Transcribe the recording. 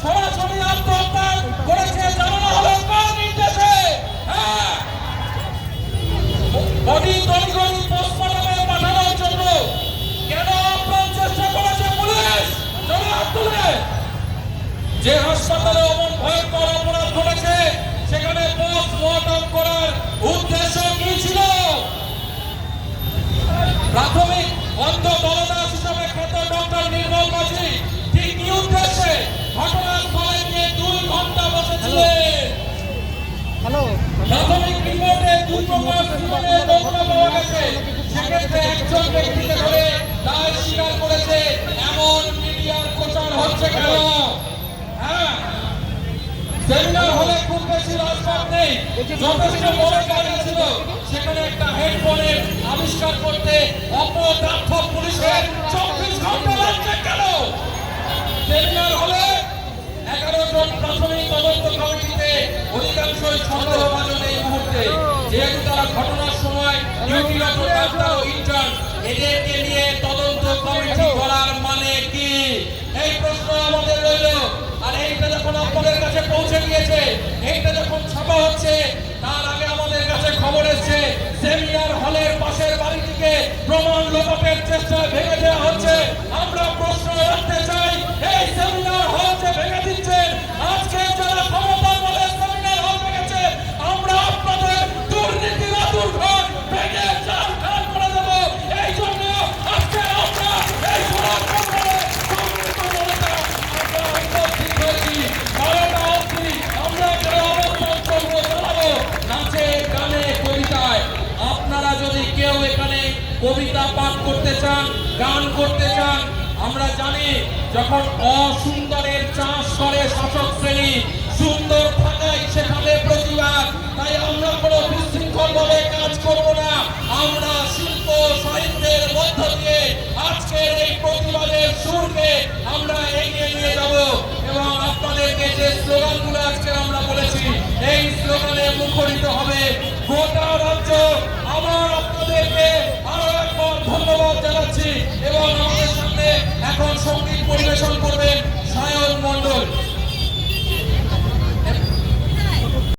সরাসরি আত্মহত্যা করেছে জানানো হলো কার নির্দেশে? হ্যাঁ, বডি তৈরি করে পোস্টমর্টমে পাঠানোর জন্য কেন আপ্রাণ চেষ্টা করেছে পুলিশ? জবাব তুলে। যে হাসপাতালে অমন ভয়ঙ্কর অপরাধ ঘটেছে সেখানে পোস্টমর্টম করার উদ্দেশ্য কি ছিল? প্রাথমিক অন্ধ দলদাস হিসেবে খ্যাত ডক্টর নির্মল মাঝি ঠিক কি উদ্দেশ্যে ঘটনাস্থলে গিয়ে 2 ঘন্টা বসেছিলেন? প্রাথমিক রিপোর্টে 2 প্রকার জীবনের নমুনা পাওয়া গেছে। সেক্ষেত্রে একজন ব্যক্তিকে ধরে দায় স্বীকার করেছে, এমন মিডিয়ার প্রচার হচ্ছে কেন? হ্যাঁ, সেমিনার হলে খুব বেশি রাজপথ নেই, যথেষ্ট বড় জায়গা ছিল। সেখানে একটা হেডফোনের আবিষ্কার করতে অপদার্থ পুলিশের 24 ঘন্টা লাগছে কেন? সেমিনার হলে 11 জন প্রাথমিক তদন্ত কমিটিতে অধিকাংশই সন্দেহভাজন এই মুহূর্তে, যেহেতু তারা ঘটনার সময় ডিউটিরত ডাক্তার ও ইন্টার্ন, এদেরকে নিয়ে তদন্ত কমিটি করার মানে কি? এই প্রশ্ন আমাদের রইল। আর এইটা যখন আপনাদের কাছে পৌঁছে গিয়েছে, এইটা যখন ছাপা হচ্ছে, তার আগে আমাদের কাছে খবর এসেছে সেমিনার হলের পাশের বাড়িটিকে প্রমাণ লোপাটের চেষ্টায় ভেঙে দেওয়া হচ্ছে। আমরা প্রশ্ন রাখতে চাই, এই সেমিনার হল যে ভেঙে দিচ্ছেন, আজকে যারা ক্ষমতা বলে সেমিনার হল ভেঙেছে, আমরা আপনাদের দুর্নীতির দুর্ঘট ভেঙে চারখান করে দেব। এই জন্য আজকে আমরা এই আপনারা যদি কেউ এখানে কবিতা পাঠ করতে চান, গান করতে চান, আমরা জানি যখন অসুন্দরের চাষ করে শাসক শ্রেণী, সুন্দর থাকাই সেখানে প্রতিবাদ। তাই আমরা কোনো বিশৃঙ্খল ভাবে কাজ করব না। আমরা শিল্প সাহিত্যের মধ্য দিয়ে আজকের এই প্রতিবাদের সুরকে আমরা এগিয়ে নিয়ে যাব এবং আপনাদেরকে যে স্লোগানগুলো আজকে আমরা বলেছি, এই স্লোগানে মুখরিত হবে গোটা রাজ্য। আবার আপনাদেরকে আরো একবার ধন্যবাদ জানাচ্ছি এবং আমাদের সামনে এখন সঙ্গীত পরিবেশন করবেন সায়ন মণ্ডল।